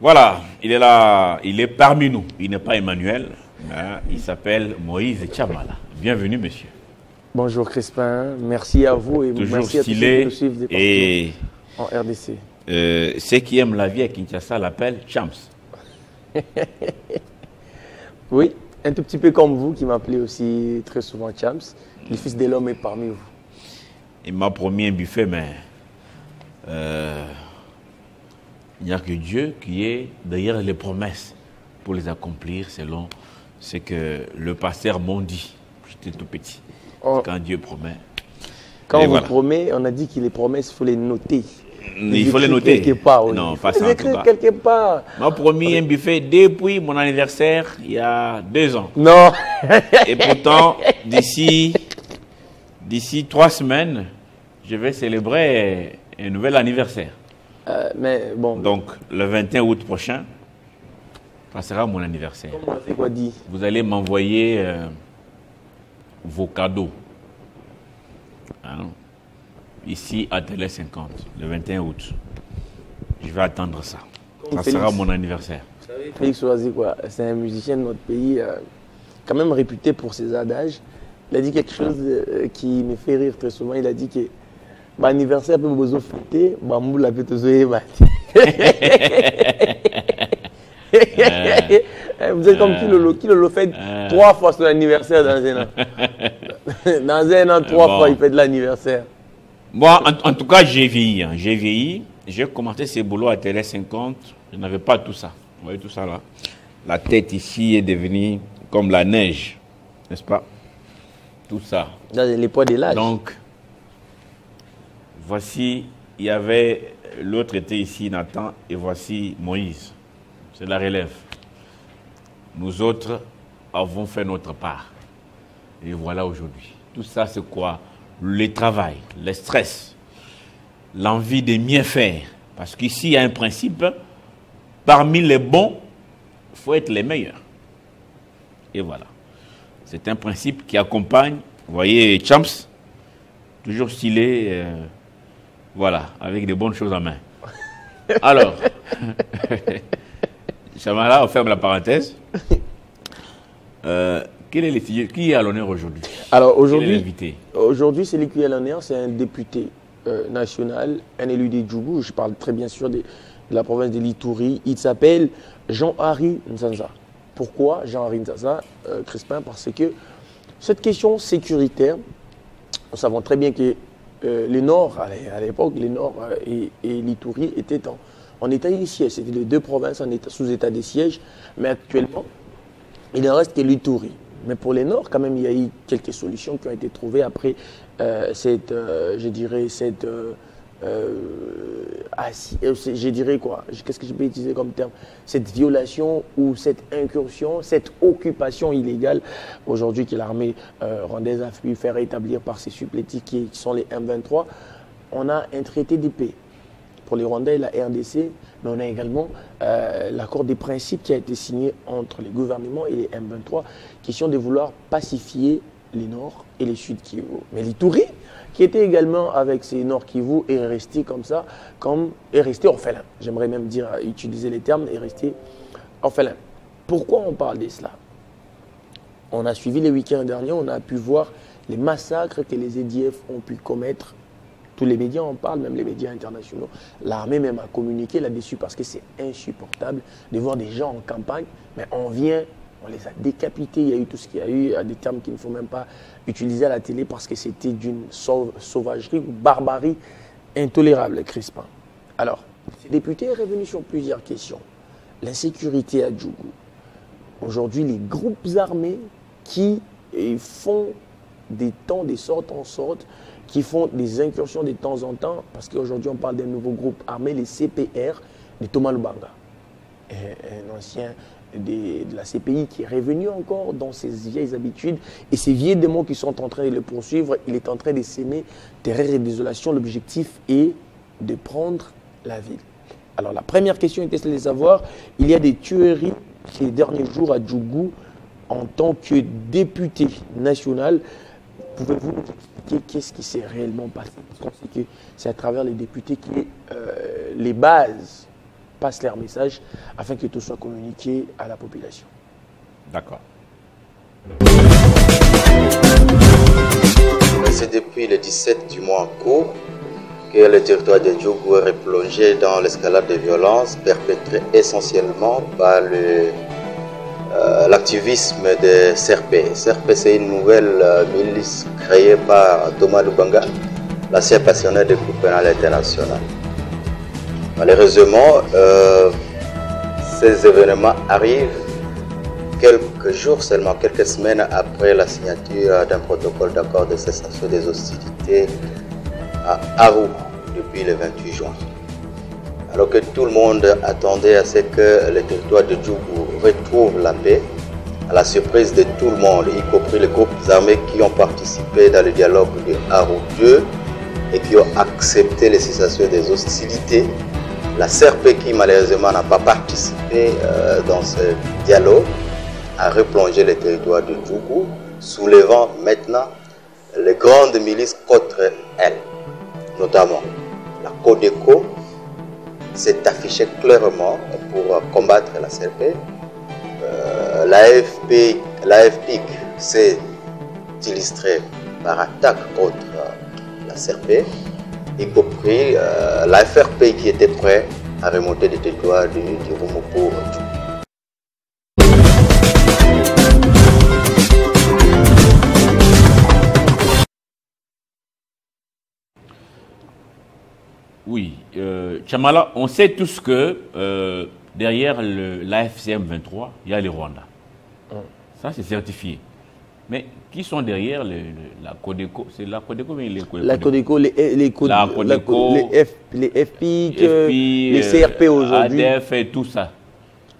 Voilà, il est là, il est parmi nous. Il n'est pas Emmanuel, hein, il s'appelle Moïse Tchamala. Bienvenue, monsieur. Bonjour Crispin, merci à vous et toujours merci stylé à tous ceux qui nous suivent et en RDC. Ceux qui aiment la vie à Kinshasa l'appellent Champs. Oui, un tout petit peu comme vous qui m'appelez aussi très souvent Champs. Le fils de l'homme est parmi vous. Il m'a promis un buffet, mais il n'y a que Dieu qui est derrière les promesses pour les accomplir selon ce que le pasteur m'a dit. J'étais tout petit. Oh. Quand Dieu promet. Quand on voilà. vous promet, on a dit que les promesses, il faut les noter. Il faut les noter. Quelque part, oui. Non, pas ça en tout cas. Quelque part. Il m'a promis un buffet depuis mon anniversaire, il y a 2 ans. Non. Et pourtant, d'ici 3 semaines, je vais célébrer un nouvel anniversaire. Mais bon. Donc, le 21 août prochain, ça sera mon anniversaire. Comment on fait quoi dit? Vous allez m'envoyer vos cadeaux. Hein, ici à Télé 50, le 21 août. Je vais attendre ça. Comme Ça Félix. sera mon anniversaire. Vous savez, Félix Oazi, quoi, c'est un musicien de notre pays, quand même réputé pour ses adages. Il a dit quelque chose qui me fait rire très souvent. Il a dit que mon anniversaire peut vous fêter, Bamboula peut te souhaiter. Vous êtes comme qui le fait 3 fois son anniversaire dans un an. Dans un an, 3 fois, il fait de l'anniversaire. Moi, en tout cas, j'ai vieilli. Hein. J'ai vieilli. J'ai commencé ce boulot à Télé 50. Je n'avais pas tout ça. Vous voyez tout ça là? La tête ici est devenue comme la neige. N'est-ce pas? Tout ça. Dans les poids de l'âge. Donc, voici, il y avait, l'autre était ici, Nathan, et voici Moïse. C'est la relève. Nous autres avons fait notre part. Et voilà aujourd'hui. Tout ça, c'est quoi? Le travail, le stress, l'envie de mieux faire. Parce qu'ici, il y a un principe, parmi les bons, il faut être les meilleurs. Et voilà. C'est un principe qui accompagne, vous voyez, Champs, toujours stylé, voilà, avec des bonnes choses en main. Alors, Chamala, on ferme la parenthèse. Quel est l'étudiant qui est à l'honneur aujourd'hui? Alors aujourd'hui, celui qui est à l'honneur, c'est un député national, un élu des Djougou. Je parle très bien sûr de la province de l'Ituri. Il s'appelle Jean-Henri Nzanza. Pourquoi Jean-Henri Nzanza, Crispin? Parce que cette question sécuritaire, nous savons très bien que le Nord, à l'époque, le Nord et l'Ituri étaient en état de siège. C'était les 2 provinces sous état de siège. Mais actuellement, il ne reste que l'Ituri. Mais pour les Nord, quand même, il y a eu quelques solutions qui ont été trouvées après cette violation ou cette incursion, cette occupation illégale aujourd'hui que l'armée rwandaise a pu faire établir par ses supplétifs qui sont les M23. On a un traité de paix pour les Rwandais et la RDC, mais on a également l'accord des principes qui a été signé entre les gouvernements et les M23, question de vouloir pacifier les Nord et les Sud Kivu. Mais l'Ituri, qui était également avec ces Nord Kivu, est resté comme ça, est resté orphelin. J'aimerais même dire, utiliser les termes, est resté orphelin. Pourquoi on parle de cela? On a suivi les week-ends derniers, on a pu voir les massacres que les EDF ont pu commettre. Tous les médias en parlent, même les médias internationaux. L'armée même a communiqué là-dessus parce que c'est insupportable de voir des gens en campagne, mais on les a décapités. Il y a eu tout ce qu'il y a eu, des termes qu'il ne faut même pas utiliser à la télé parce que c'était d'une sauvagerie ou barbarie intolérable, Crispin. Alors, ce député est revenu sur plusieurs questions. L'insécurité à Djougou. Aujourd'hui, les groupes armés qui font des sortes en sorte, qui font des incursions de temps en temps, parce qu'aujourd'hui on parle d'un nouveau groupe armé, les CPR de Thomas Lubanga, un ancien de la CPI qui est revenu encore dans ses vieilles habitudes et ces vieilles démons qui sont en train de le poursuivre. Il est en train de s'aimer terreur et désolation. L'objectif est de prendre la ville. Alors la première question était de savoir, il y a des tueries ces derniers jours à Djougou en tant que député national. Pouvez-vous nous expliquer qu'est-ce qui s'est réellement passé? Parce qu'on sait que c'est à travers les députés que les bases passent leur message afin que tout soit communiqué à la population. D'accord. C'est depuis le 17 du mois en cours que le territoire de Djougou est replongé dans l'escalade de violence perpétrée essentiellement par l'activisme de CRP. CRP, c'est une nouvelle milice créée par Thomas Lubanga, l'ancien passionné du groupe pénal international. Malheureusement, ces événements arrivent quelques jours seulement, quelques semaines après la signature d'un protocole d'accord de cessation des hostilités à Arou depuis le 28 juin. Alors que tout le monde attendait à ce que le territoire de Djougou retrouve la paix, à la surprise de tout le monde, y compris les groupes armés qui ont participé dans le dialogue de Arou 2 et qui ont accepté les cessations des hostilités, la CRP qui malheureusement n'a pas participé dans ce dialogue a replongé le territoire de Djougou, soulevant maintenant les grandes milices contre elle, notamment la Codeco s'est affichée clairement pour combattre la CRP. L'AFPIC s'est illustrée par attaque contre la CRP, y compris la FRP qui était prêt à remonter le territoire du Roumo pour Djougou. Oui, Chamala, on sait tous que derrière l'AFCM 23, il y a les Rwandais. Ça, c'est certifié. Mais qui sont derrière la Codeco? C'est la Codeco, mais la Codeco, les FPIC, les CRP aujourd'hui. ADF et tout ça.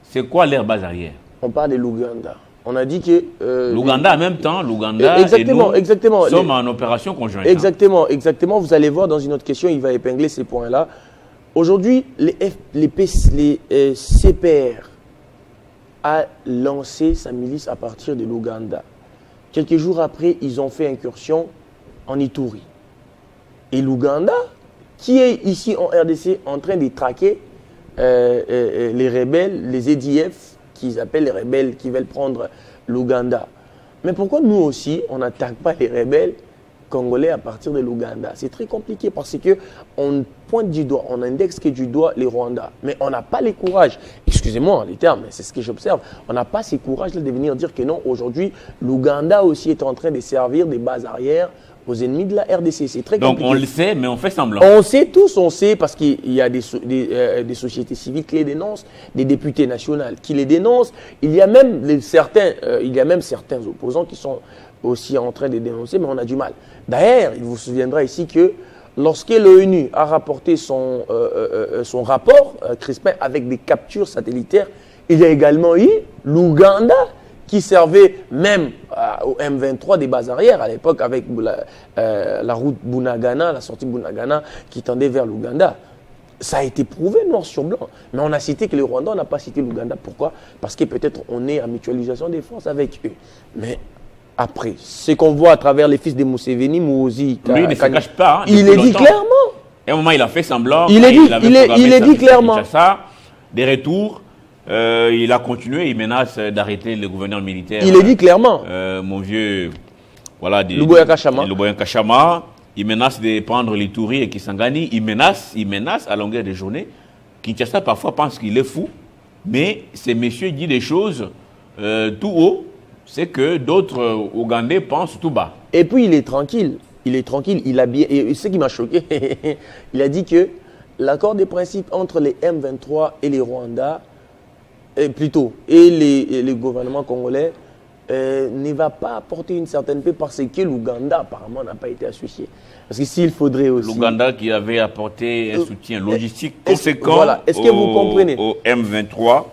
C'est quoi leur base arrière? On parle de l'Ouganda. On a dit que... l'Ouganda en même temps, l'Ouganda et nous sommes en opération conjointe. Exactement, exactement. Vous allez voir dans une autre question, il va épingler ces points-là. Aujourd'hui, les CPR a lancé sa milice à partir de l'Ouganda. Quelques jours après, ils ont fait incursion en Ituri. Et l'Ouganda, qui est ici en RDC en train de traquer les rebelles, les EDF, qu'ils appellent les rebelles qui veulent prendre l'Ouganda. Mais pourquoi nous aussi, on n'attaque pas les rebelles congolais à partir de l'Ouganda? C'est très compliqué parce qu'on pointe du doigt, on indexe que du doigt les Rwandais. Mais on n'a pas les courages, excusez-moi les termes, mais c'est ce que j'observe, on n'a pas ces courages-là de venir dire que non, aujourd'hui, l'Ouganda aussi est en train de servir des bases arrières aux ennemis de la RDC. C'est très compliqué. Donc on le sait, mais on fait semblant. On sait tous, on sait, parce qu'il y a des sociétés civiles qui les dénoncent, des députés nationaux qui les dénoncent. Il y a même certains opposants qui sont aussi en train de dénoncer, mais on a du mal. D'ailleurs, il vous souviendra ici que lorsque l'ONU a rapporté son rapport, Crispin, avec des captures satellitaires, il y a également eu l'Ouganda qui servait même au M23 des bases arrières à l'époque avec la route Bunagana, la sortie Bunagana qui tendait vers l'Ouganda. Ça a été prouvé noir sur blanc. Mais on a cité que les Rwandais, on n'a pas cité l'Ouganda. Pourquoi? Parce que peut-être on est en mutualisation des forces avec eux. Mais après, ce qu'on voit à travers les fils de Museveni, Mouzi, lui, il ne se cache pas. Hein, il est dit clairement. À un moment, il a fait semblant. Il est dit clairement. Ça, des retours. Il a continué, il menace d'arrêter le gouverneur militaire. Il est dit clairement. Mon vieux, voilà, Luboya Kachama. Il menace de prendre l'Ituri et Kisangani. Il menace à longueur de journée. Kinshasa parfois pense qu'il est fou, mais ces messieurs disent des choses tout haut, c'est que d'autres Ougandais pensent tout bas. Et puis il est tranquille. Il est tranquille. Il a bien. Et ce qui m'a choqué, il a dit que l'accord des principes entre les M23 et les Rwandais et les gouvernements congolais ne va pas apporter une certaine paix parce que l'Ouganda apparemment n'a pas été associé. Parce que s'il faudrait aussi... L'Ouganda qui avait apporté un soutien logistique conséquent voilà. Est-ce que vous comprenez au M23.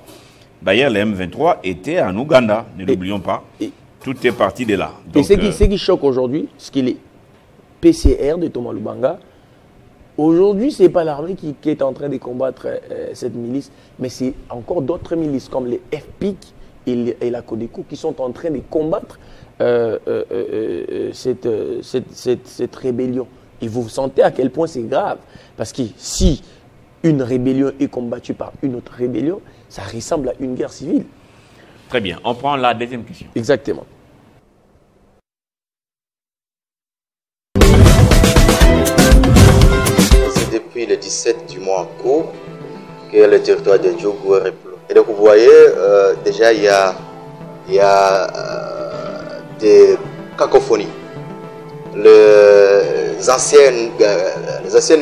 D'ailleurs, le M23 était en Ouganda, ne l'oublions pas. Tout est parti de là. Donc, et ce qui choque aujourd'hui, c'est que les PCR de Thomas Lubanga, aujourd'hui, ce n'est pas l'armée qui est en train de combattre cette milice, mais c'est encore d'autres milices comme les FPIC et la Codeco qui sont en train de combattre cette rébellion. Et vous sentez à quel point c'est grave. Parce que si une rébellion est combattue par une autre rébellion, ça ressemble à une guerre civile. Très bien. On prend la deuxième question. Exactement. C'est depuis le 17 du mois en cours que le territoire de Djougou est replongé. Et donc vous voyez, déjà il y a des cacophonies. Les anciennes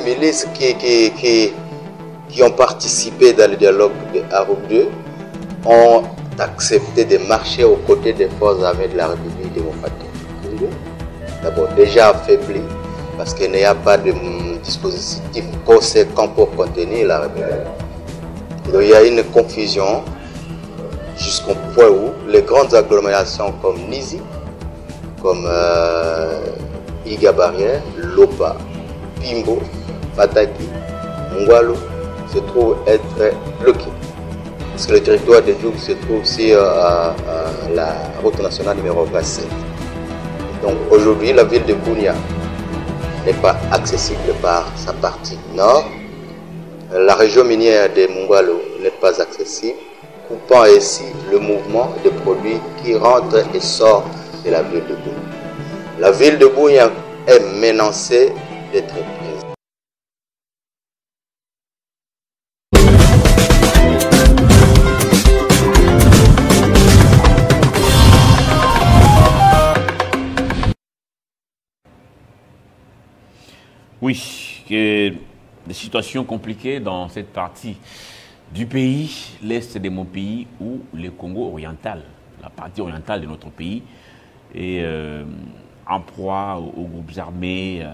milices qui ont participé dans le dialogue de Harouk II ont accepté de marcher aux côtés des forces armées de la République démocratique du Congo. D'abord déjà affaibli parce qu'il n'y a pas de dispositif conséquent pour contenir la rébellion. Et donc il y a une confusion jusqu'au point où les grandes agglomérations comme Nizi, comme Iga Barrière, Lopa, Pimbo, Fataki, Ngwalo se trouvent être bloqués. Parce que le territoire de Djougou se trouve aussi à la route nationale numéro 27. Donc aujourd'hui, la ville de Bunia n'est pas accessible par sa partie nord. La région minière de Mungwalo n'est pas accessible, coupant ainsi le mouvement de produits qui rentrent et sortent de la ville de Bunia. La ville de Bunia est menacée d'être prise. Oui, des situations compliquées dans cette partie du pays, l'est de mon pays, ou le Congo oriental, la partie orientale de notre pays, est en proie aux groupes armés,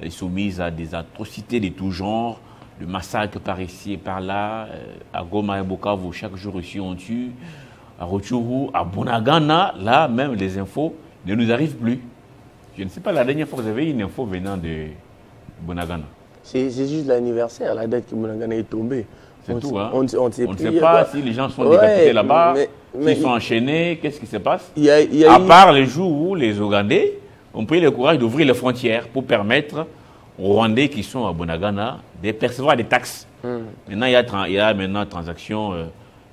soumise à des atrocités de tout genre, de massacres par ici et par là, à Goma et Bukavu, chaque jour ici on tue, à Rutshuru, à Bunagana, là même les infos ne nous arrivent plus. Je ne sais pas la dernière fois que vous avez eu une info venant de Bunagana. C'est juste l'anniversaire, la date que Bunagana est tombée. C'est tout, hein? On ne sait pas si les gens sont décapités là-bas, s'ils sont enchaînés, qu'est-ce qui se passe? À part les jours où les Ougandais ont pris le courage d'ouvrir les frontières pour permettre aux Rwandais qui sont à Bunagana de percevoir des taxes. Maintenant, il y a maintenant transaction,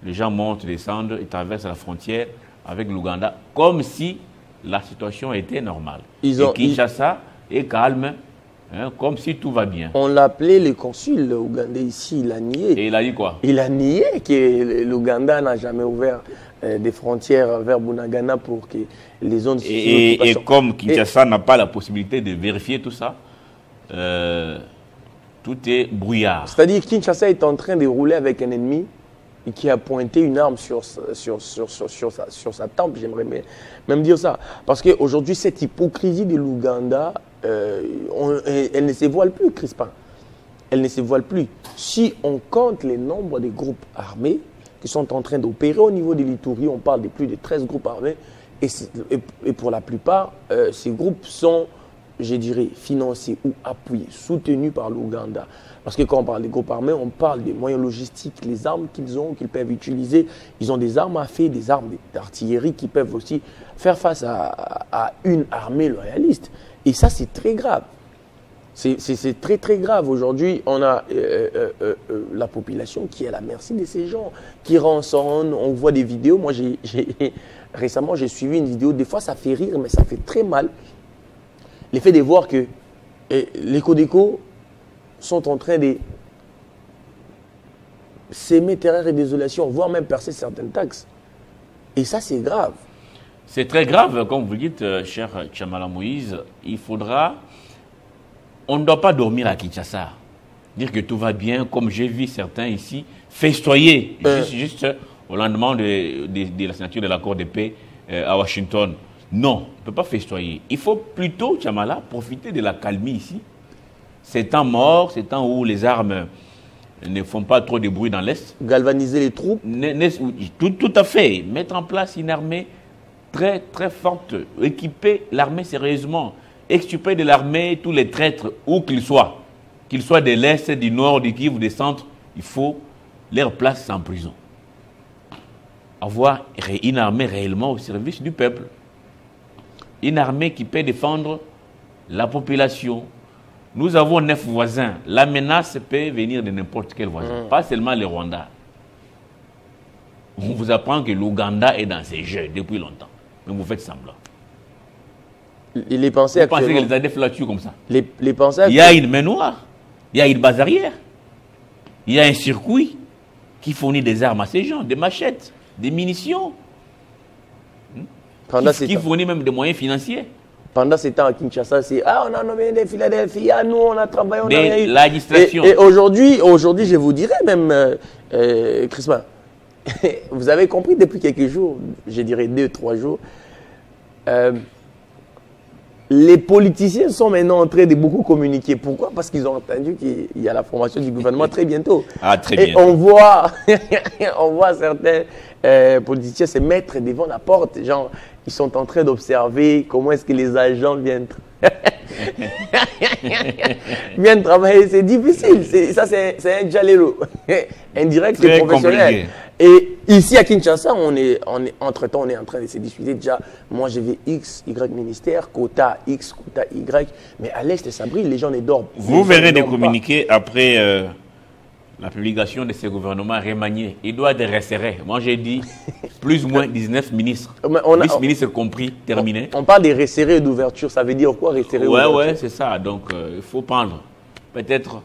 les gens montent, descendent, ils traversent la frontière avec l'Ouganda, comme si la situation était normale. Et Kinshasa est calme, hein, comme si tout va bien. On l'appelait le consul ougandais ici, il a nié. Et il a dit quoi? Il a nié que l'Ouganda n'a jamais ouvert des frontières vers Bunagana pour que les zones... Et comme Kinshasa n'a pas la possibilité de vérifier tout ça, tout est brouillard. C'est-à-dire que Kinshasa est en train de rouler avec un ennemi et qui a pointé une arme sur sa tempe, j'aimerais même dire ça. Parce qu'aujourd'hui, cette hypocrisie de l'Ouganda, elle ne se voile plus, Crispin. Elle ne se voile plus. Si on compte les nombres des groupes armés qui sont en train d'opérer au niveau de l'Ituri, on parle de plus de 13 groupes armés, et pour la plupart, ces groupes sont, je dirais, financés ou appuyés, soutenus par l'Ouganda. Parce que quand on parle des groupes armés, on parle des moyens logistiques, les armes qu'ils ont, qu'ils peuvent utiliser. Ils ont des armes à feu, des armes d'artillerie qui peuvent aussi faire face à une armée loyaliste. Et ça, c'est très grave. C'est très, très grave. Aujourd'hui, on a la population qui est à la merci de ces gens, qui rançonnent. On voit des vidéos. Moi, récemment, j'ai suivi une vidéo. Des fois, ça fait rire, mais ça fait très mal. L'effet de voir que les Codeco sont en train de s'aimer terreur et désolation, voire même percer certaines taxes. Et ça, c'est grave. C'est très grave, comme vous dites, cher Tchamala Moïse. Il faudra... On ne doit pas dormir à Kinshasa. Dire que tout va bien, comme j'ai vu certains ici, festoyer, juste au lendemain de la signature de l'accord de paix à Washington. Non, on ne peut pas festoyer. Il faut plutôt, Tchamala, profiter de la calmie ici. Ces temps morts, ces temps où les armes ne font pas trop de bruit dans l'Est. Galvaniser les troupes. Tout à fait. Mettre en place une armée très, très forte. Équiper l'armée sérieusement. Extirper de l'armée tous les traîtres, où qu'ils soient de l'Est, du Nord, du Kivu, du Centre. Il faut leur place en prison. Avoir une armée réellement au service du peuple. Une armée qui peut défendre la population, Nous avons 9 voisins. La menace peut venir de n'importe quel voisin, pas seulement le Rwanda. On vous apprend que l'Ouganda est dans ces jeux depuis longtemps. Mais vous faites semblant. Les pensées vous pensez que les ADF la tuent comme ça? Les pensées il y a une main noire, il y a une base arrière, il y a un circuit qui fournit des armes à ces gens, des machettes, des munitions, qui fournit même des moyens financiers. Pendant ces temps à Kinshasa, c'est « Ah, on a nommé des Philadelphie, ah, nous, on a travaillé, on a rien eu. » La distraction. Et aujourd'hui, je vous dirais même, Christophe, vous avez compris depuis quelques jours, je dirais 2-3 jours, les politiciens sont maintenant en train de beaucoup communiquer. Pourquoi? Parce qu'ils ont entendu qu'il y a la formation du gouvernement très bientôt. Ah, très bien. Et on voit certains politiciens se mettre devant la porte. Genre, ils sont en train d'observer comment est-ce que les agents viennent travailler. C'est difficile. Ça, c'est un jalero. Indirect et professionnel. Compliqué. Et ici à Kinshasa, entre-temps, on est en train de se discuter déjà. Moi, je vais X, Y ministère, quota X, quota Y. Mais à l'Est, ça brille, les gens ne dorment. Vous verrez des communiqués après la publication de ce gouvernement remanié. Il doit être resserré. Moi, j'ai dit plus ou moins 19 ministres. 10 ministres compris, terminé. On parle des resserrés d'ouverture. Ça veut dire quoi, resserré d'ouverture? Ouais, c'est ça. Donc, il faut prendre peut-être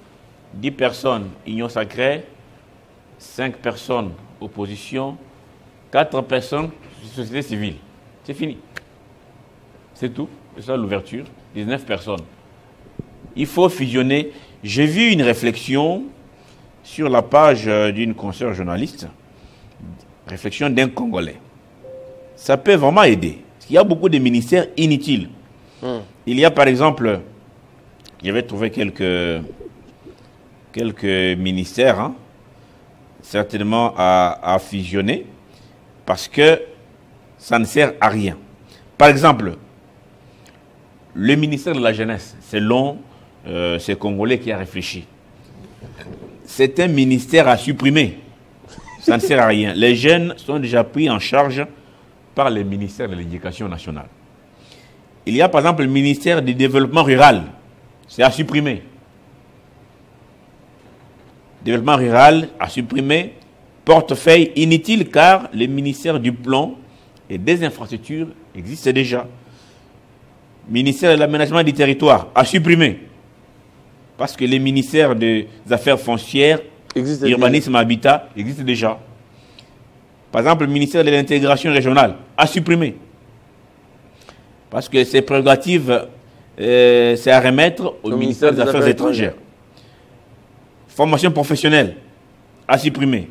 10 personnes, union sacrée, 5 personnes, opposition, 4 personnes, société civile. C'est fini. C'est tout. C'est ça l'ouverture. 19 personnes. Il faut fusionner. J'ai vu une réflexion sur la page d'une consoeur journaliste, réflexion d'un Congolais. Ça peut vraiment aider. Il y a beaucoup de ministères inutiles. Il y a par exemple, j'avais trouvé quelques ministères, hein, certainement à fusionner, parce que ça ne sert à rien. Par exemple, le ministère de la Jeunesse, selon ce Congolais qui a réfléchi, c'est un ministère à supprimer. Ça ne sert à rien. Les jeunes sont déjà pris en charge par le ministère de l'Éducation nationale. Il y a par exemple le ministère du Développement rural. C'est à supprimer. Développement rural à supprimer. Portefeuille inutile car le ministère du Plan et des Infrastructures existe déjà. Ministère de l'Aménagement du Territoire à supprimer. Parce que les ministères des Affaires foncières, urbanisme, habitat existent déjà. Par exemple, le ministère de l'Intégration régionale à supprimer. Parce que ces prérogatives, c'est à remettre au ministère des Affaires étrangères. Formation professionnelle à supprimer.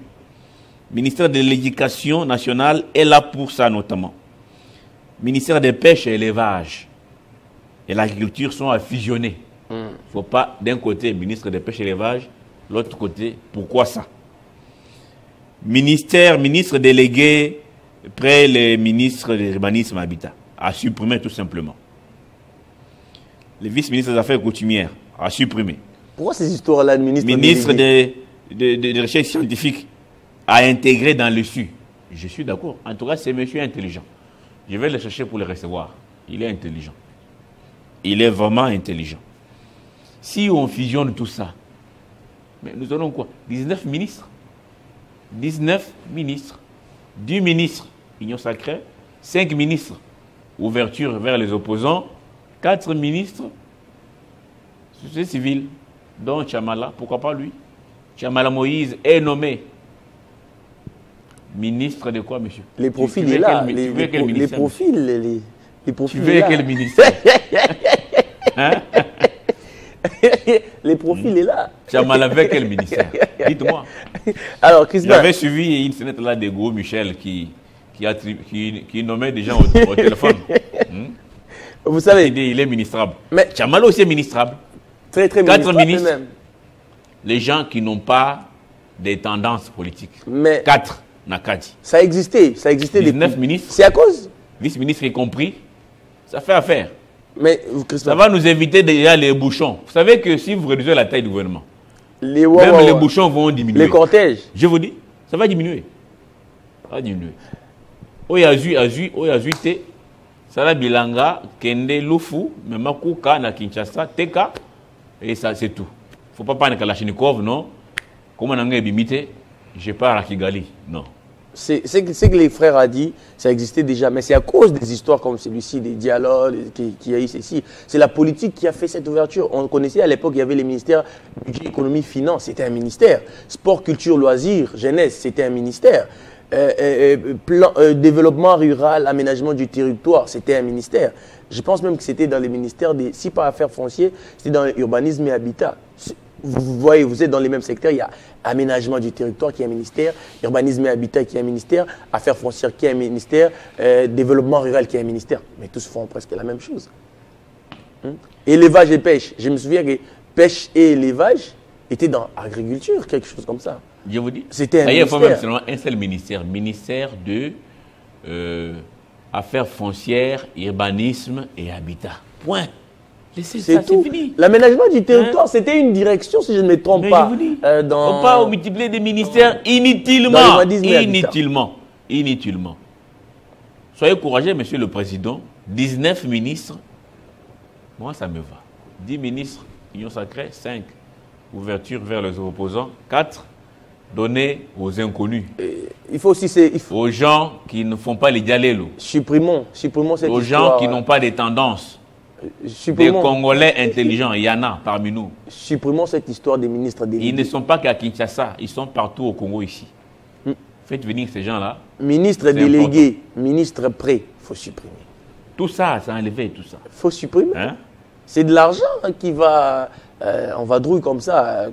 Ministère de l'Éducation nationale est là pour ça notamment. Ministère des Pêches et l'Élevage et l'Agriculture sont à fusionner. Il ne faut pas, d'un côté, ministre des Pêches et l'Élevage, l'autre côté, pourquoi ça? Ministre délégué près les ministres de l'urbanisme et habitat, à supprimer tout simplement. Les vice-ministres des Affaires coutumières, à supprimer. Pourquoi ces histoires-là de ministre de recherche scientifique, à intégrer dans le SU? Je suis d'accord. En tout cas, c'est monsieur intelligent. Je vais le chercher pour le recevoir. Il est intelligent. Il est vraiment intelligent. Si on fusionne tout ça, mais nous aurons quoi? 19 ministres. 19 ministres. 10 ministres, Union sacrée. 5 ministres, ouverture vers les opposants. 4 ministres, société civile, dont Chamala. Pourquoi pas lui? Chamala Moïse est nommé ministre de quoi, monsieur? Les profils, il est là. Les profils, tu veux quel ministère? Hein? Les profils est là. Chamala avec quel ministère? Dites-moi. Alors, Christophe. J'avais suivi une fenêtre là de Gros Michel qui nommait des gens au téléphone. Vous savez. Il est ministrable. Mais Chamala aussi est ministrable. Très, très 4 ministres. Même. Les gens qui n'ont pas des tendances politiques. Mais 4, Nakadi. Ça existait. 19 ministres. C'est à cause. Vice-ministre y compris. Ça fait affaire. Mais, ça va nous éviter déjà les bouchons. Vous savez que si vous réduisez la taille du gouvernement, les bouchons vont diminuer. Les cortèges. Je vous dis, ça va diminuer. Ça va diminuer. Oyazu, Sala Bilanga, Kende, Lufu, Memakuka, na Kinshasa, Teka, Et ça, c'est tout. Il ne faut pas parler de Kalachnikov, non. Comme on a limité, je pars à Kigali, non. C'est que les frères a dit, ça existait déjà, mais c'est à cause des histoires comme celui-ci, des dialogues qui a eu ceci. C'est la politique qui a fait cette ouverture. On connaissait à l'époque, il y avait les ministères budget, économie, finance, c'était un ministère. Sport, culture, loisirs, jeunesse, c'était un ministère. Développement rural, aménagement du territoire, c'était un ministère. Je pense même que c'était dans les ministères, si pas affaires foncières, c'était dans l'urbanisme et habitat. Vous voyez, vous êtes dans les mêmes secteurs, il y a aménagement du territoire qui est un ministère, urbanisme et habitat qui est un ministère, affaires foncières qui est un ministère, développement rural qui est un ministère. Mais tous font presque la même chose. Élevage et pêche. Je me souviens que pêche et élevage étaient dans l'agriculture, quelque chose comme ça. Je vous dis. C'était un ministère. Il faut même seulement un seul ministère. Ministère de Affaires foncières, urbanisme et habitat. Point. C'est tout. Fini. L'aménagement du territoire, c'était une direction, si je ne me trompe pas. Je vous dis, on ne peut pas multiplier des ministères inutilement. Inutilement. Soyez courageux, monsieur le président. 19 ministres, moi ça me va. 10 ministres, Union sacrée, 5, ouverture vers les opposants, 4, donner aux inconnus. Il faut aussi... Aux gens qui ne font pas les dialélos. Supprimons cette histoire. Aux gens qui n'ont pas des tendances. Des Congolais intelligents, il y en a parmi nous. Supprimons cette histoire des ministres délégués. Ils ne sont pas qu'à Kinshasa, ils sont partout au Congo ici. Faites venir ces gens-là. Ministres délégués, ministres prêts, il faut supprimer. Tout ça, ça a enlevé tout ça. Il faut supprimer. Hein? C'est de l'argent qui va... on va drouiller comme ça.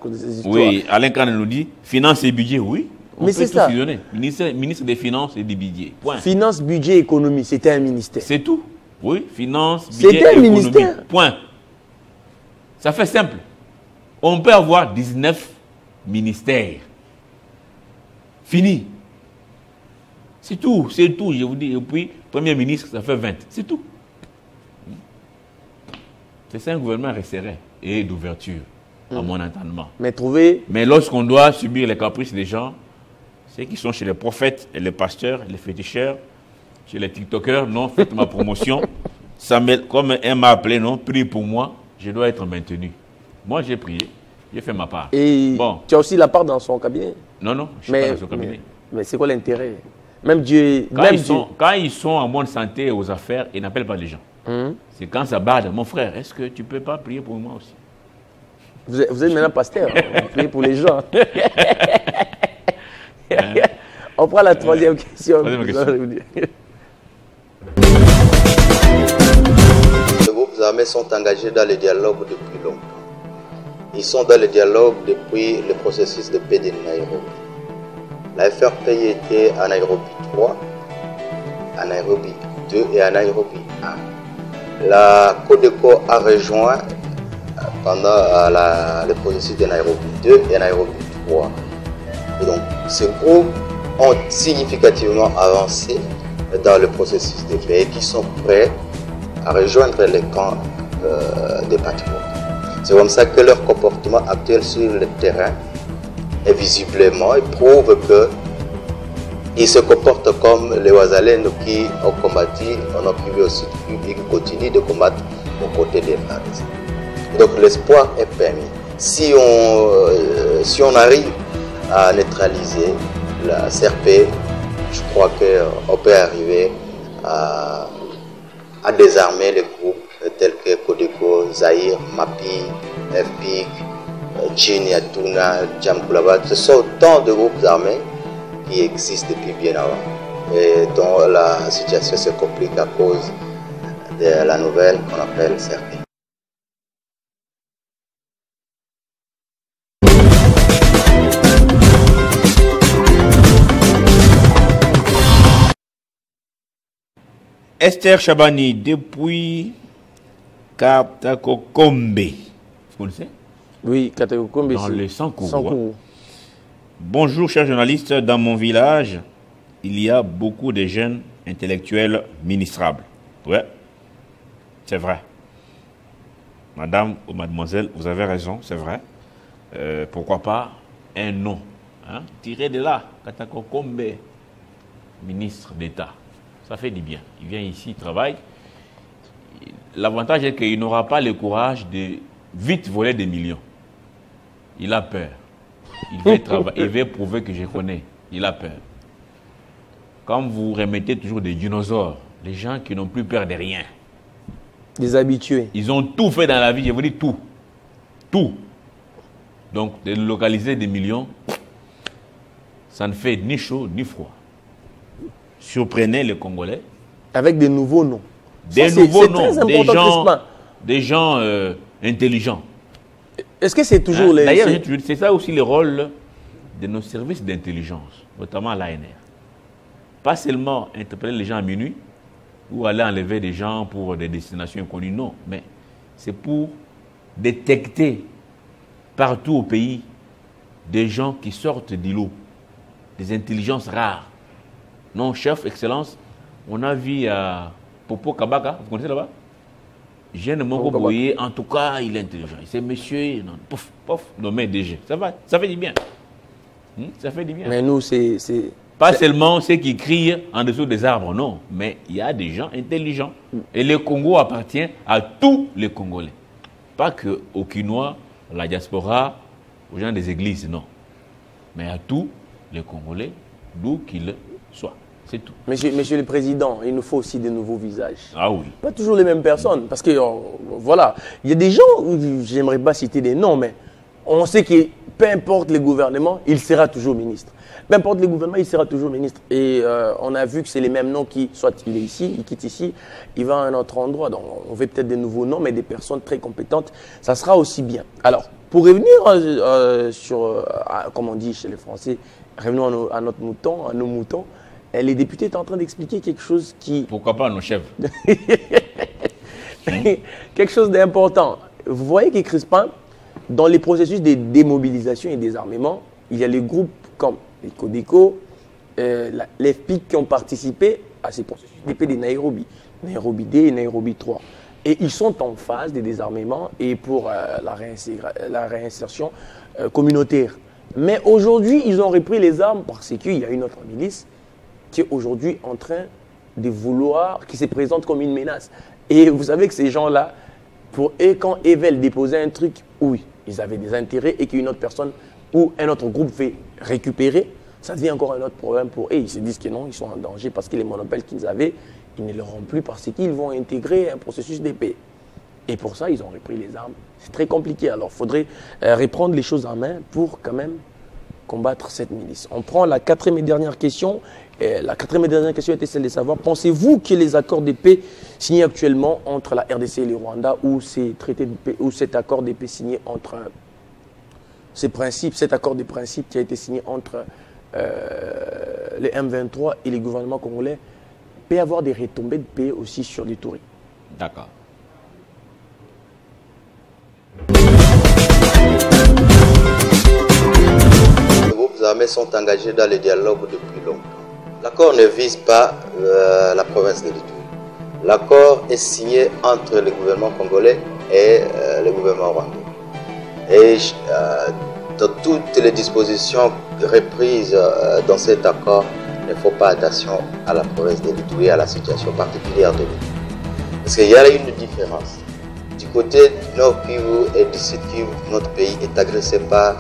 Oui, Alain Kane nous dit, finance et budget, oui. Mais c'est ça. Ministre des Finances et des budgets. Point. Finance, budget, économie, c'était un ministère. C'est tout. Oui, finance, budget, c'était un ministère. Point. Ça fait simple. On peut avoir 19 ministères. Fini. C'est tout, je vous dis. Et puis, Premier ministre, ça fait 20. C'est tout. C'est ça un gouvernement resserré et d'ouverture, à mon entendement. Mais lorsqu'on doit subir les caprices des gens, ceux qui sont chez les prophètes et les pasteurs, les féticheurs, chez les TikTokers, non, faites ma promotion. Comme elle m'a appelé, non, prie pour moi, je dois être maintenu. Moi, j'ai prié, j'ai fait ma part. Et bon. Tu as aussi la part dans son cabinet? Non, je ne suis pas dans son cabinet. Mais c'est quoi l'intérêt? Même Dieu... Quand ils sont en bonne santé et aux affaires, ils n'appellent pas les gens. C'est quand ça bade, mon frère, est-ce que tu ne peux pas prier pour moi aussi? Vous êtes maintenant pasteur, vous priez pour les gens. On prend la troisième question. Les groupes armés sont engagés dans le dialogue depuis longtemps. Ils sont dans le dialogue depuis le processus de paix de Nairobi. La FRPI était à Nairobi 3, à Nairobi 2 et à Nairobi 1. La CODECO a rejoint pendant le processus de Nairobi 2 et Nairobi 3. Et donc, ces groupes ont significativement avancé dans le processus de paix et qui sont prêts à rejoindre les camps des patriotes. C'est comme ça que leur comportement actuel sur le terrain est visiblement et prouve qu'ils se comportent comme les Ouazalènes qui ont combattu, on a occupé aussi et qui continuent de combattre aux côtés des Faris. Donc l'espoir est permis. Si on arrive à neutraliser la CRP, je crois qu'on peut arriver à désarmer les groupes tels que Codeco, Zahir, Mapi, FPIC, Djinn, Yatouna, Djamkoulabat. Ce sont autant de groupes armés qui existent depuis bien avant et dont la situation se complique à cause de la nouvelle qu'on appelle CRP. Esther Chabani, depuis Katakokombe. Vous connaissez? Oui, Katakokombe. Dans le Sankourou. Bonjour, chers journalistes. Dans mon village, il y a beaucoup de jeunes intellectuels ministrables. Ouais, c'est vrai. Madame ou mademoiselle, vous avez raison, c'est vrai. Pourquoi pas un nom, hein? Tiré de là, Katakokombe, ministre d'État. Ça fait du bien. Il vient ici, il travaille. L'avantage est qu'il n'aura pas le courage de vite voler des millions. Il a peur. Il veut travailler, il veut prouver que je connais. Il a peur. Quand vous remettez toujours des dinosaures, les gens qui n'ont plus peur de rien. Des habitués. Ils ont tout fait dans la vie, je vous dis tout. Tout. Donc, de localiser des millions, ça ne fait ni chaud ni froid. Surprenez les Congolais. Avec des nouveaux noms. Des nouveaux noms, des gens intelligents. Est-ce que c'est toujours les... D'ailleurs, c'est ça aussi le rôle de nos services d'intelligence, notamment l'ANR. Pas seulement interpeller les gens à minuit ou aller enlever des gens pour des destinations inconnues, non, mais c'est pour détecter partout au pays des gens qui sortent d'îlots, des intelligences rares. Non, chef, excellence, on a vu à Popo Kabaka, vous connaissez là-bas? Jeune Moko Boye, en tout cas, il est intelligent. C'est monsieur, non, pouf, pouf, nommé DG. Ça va, ça fait du bien. Ça fait du bien. Mais nous, c'est... Pas seulement ceux qui crient en dessous des arbres, non. Mais il y a des gens intelligents. Et le Congo appartient à tous les Congolais. Pas qu'aux Quinois, la diaspora, aux gens des églises, non. Mais à tous les Congolais, d'où qu'ils soient. C'est tout. Monsieur le Président, il nous faut aussi de nouveaux visages. Ah oui. Pas toujours les mêmes personnes. Parce que, voilà, il y a des gens, j'aimerais pas citer des noms, mais on sait que peu importe le gouvernement, il sera toujours ministre. Peu importe le gouvernement, il sera toujours ministre. Et on a vu que c'est les mêmes noms qui, soit il est ici, il quitte ici, il va à un autre endroit. Donc on veut peut-être des nouveaux noms, mais des personnes très compétentes. Ça sera aussi bien. Alors, pour revenir sur, comme on dit chez les Français, revenons à notre mouton, à nos moutons. Les députés étaient en train d'expliquer quelque chose qui... Pourquoi pas nos chefs? Quelque chose d'important. Vous voyez que Crispin, dans les processus de démobilisation et désarmement, il y a les groupes comme les Codeco, les FPIC qui ont participé à ces processus d'épée de Nairobi. Nairobi D et Nairobi 3. Et ils sont en phase de désarmement et pour la réinsertion communautaire. Mais aujourd'hui, ils ont repris les armes parce qu'il y a une autre milice qui est aujourd'hui en train de vouloir, qui se présente comme une menace. Et vous savez que ces gens-là, pour eux, quand ils veulent déposer un truc, oui, ils avaient des intérêts et qu'une autre personne ou un autre groupe veut récupérer, ça devient encore un autre problème pour eux. Ils se disent que non, ils sont en danger parce que les monopoles qu'ils avaient, ils ne leur ont plus parce qu'ils vont intégrer un processus de paix. Et pour ça, ils ont repris les armes. C'est très compliqué. Alors, il faudrait reprendre les choses en main pour quand même combattre cette milice. On prend la quatrième et dernière question. La quatrième et dernière question était celle de savoir, pensez-vous que les accords de paix signés actuellement entre la RDC et le Rwanda ou ces traités de paix, ou cet accord de paix signé entre cet accord de principe qui a été signé entre les M23 et les gouvernements congolais peut avoir des retombées de paix aussi sur les touristes? D'accord. Les groupes armés sont engagés dans le dialogue depuis longtemps. L'accord ne vise pas la province de l'Ituri. L'accord est signé entre le gouvernement congolais et le gouvernement rwandais. Et dans toutes les dispositions reprises dans cet accord, il ne faut pas attention à la province de l'Ituri, à la situation particulière de l'Ituri. Parce qu'il y a une différence. Du côté du Nord Kivu et du Sud Kivu, notre pays est agressé par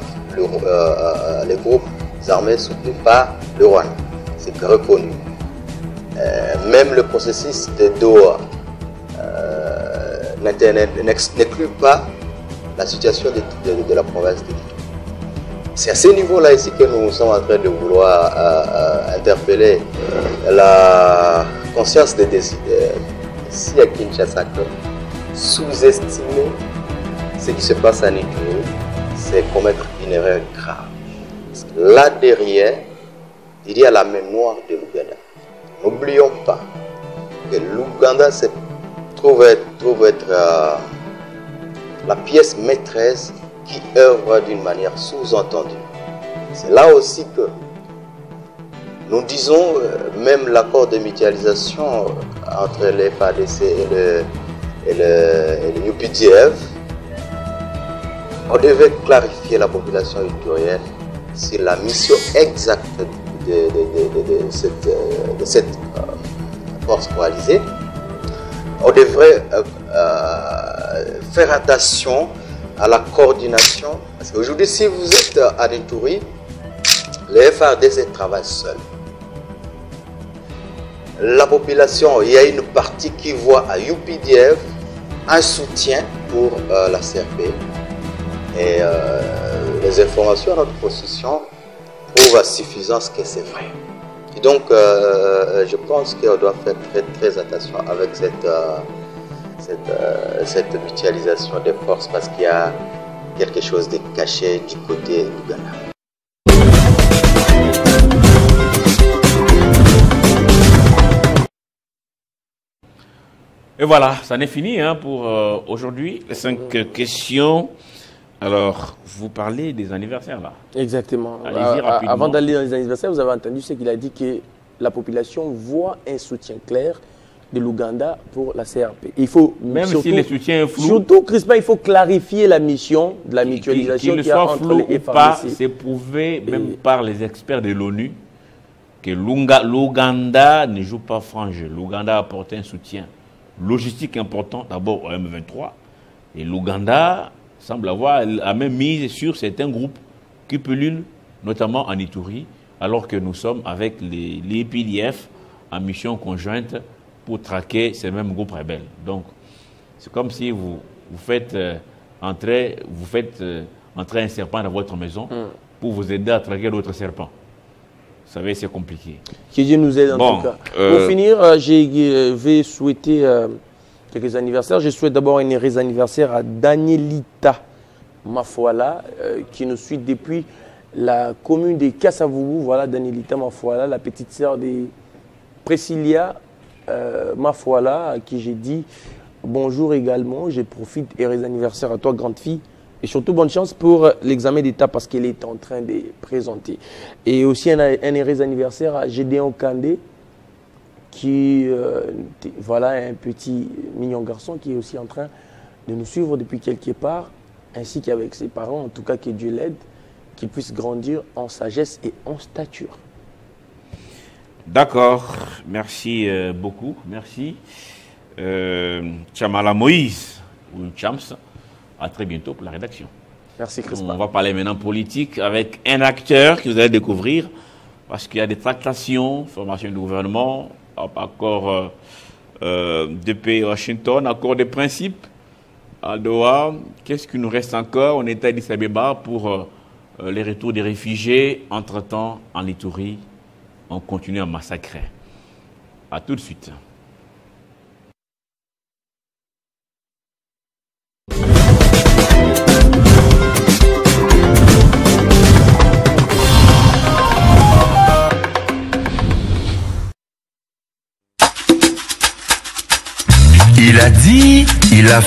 les groupes armés soutenus par le Rwanda. C'est reconnu. Même le processus de Doha n'exclut pas la situation de la province de l'Ituri. C'est à ce niveau-là ici que nous sommes en train de vouloir interpeller la conscience des décideurs ici à Kinshasa. Sous-estimer ce qui se passe en Ituri, c'est commettre une erreur grave. Là derrière, il y a la mémoire de l'Ouganda. N'oublions pas que l'Ouganda trouve être la pièce maîtresse qui œuvre d'une manière sous-entendue. C'est là aussi que nous disons, même l'accord de mutualisation entre les FARDC et le UPDF, on devait clarifier la population iturienne sur la mission exacte de cette force coalisée. On devrait faire attention à la coordination. Parce qu'aujourd'hui, si vous êtes à Ituri, les FARDC travaillent seuls. La population, il y a une partie qui voit à UPDF un soutien pour la CRP. Et les informations à notre possession prouvent à suffisance que c'est vrai. Et donc, je pense qu'on doit faire très attention avec cette mutualisation des forces parce qu'il y a quelque chose de caché du côté du Ghana. Et voilà, ça n'est fini hein, pour aujourd'hui. Les 5 questions. Alors, vous parlez des anniversaires là. Exactement. Allez-y rapidement. Avant d'aller dans les anniversaires, vous avez entendu ce qu'il a dit que la population voit un soutien clair de l'Ouganda pour la CRP. Il faut même surtout, si le soutien est flou. Surtout, Crispin, il faut clarifier la mission de la mutualisation qu'il qu'il y a soit entre flou les ou pas, FARDC. c'est prouvé même par les experts de l'ONU que l'Ouganda ne joue pas franc jeu. L'Ouganda apporte un soutien logistique important d'abord au M23 et l'Ouganda semble avoir la même mise sur certains groupes qui pullulent, notamment en Ituri, alors que nous sommes avec les PDF en mission conjointe pour traquer ces mêmes groupes rebelles. Donc, c'est comme si vous faites entrer un serpent dans votre maison pour vous aider à traquer d'autres serpents. Vous savez, c'est compliqué. Que Dieu nous aide en tout cas. Pour finir, je vais souhaiter quelques anniversaires. Je souhaite d'abord un heureux anniversaire à Danielita Mafuala, qui nous suit depuis la commune de Kassavougou. Voilà, Danielita Mafuala, la petite sœur de Priscilla Mafuala, à qui j'ai dit bonjour également. Je profite, heureux anniversaire à toi, grande fille. Et surtout, bonne chance pour l'examen d'État parce qu'elle est en train de présenter. Et aussi un heureux anniversaire à Gédéon Kandé, qui, voilà, un petit mignon garçon qui est aussi en train de nous suivre depuis quelque part, ainsi qu'avec ses parents, en tout cas que Dieu l'aide, qu'il puisse grandir en sagesse et en stature. D'accord, merci beaucoup, merci. Chamala Moïse, ou Chams, à très bientôt pour la rédaction. Merci Crispin. On va parler maintenant politique avec un acteur que vous allez découvrir, parce qu'il y a des tractations, formation du gouvernement, accord depuis Washington, accord de principe à Doha. Qu'est-ce qu'il nous reste encore? On est à Addis Abeba pour les retours des réfugiés. Entre-temps, en Ituri, on continue à massacrer. À tout de suite. Il a dit, il a fait.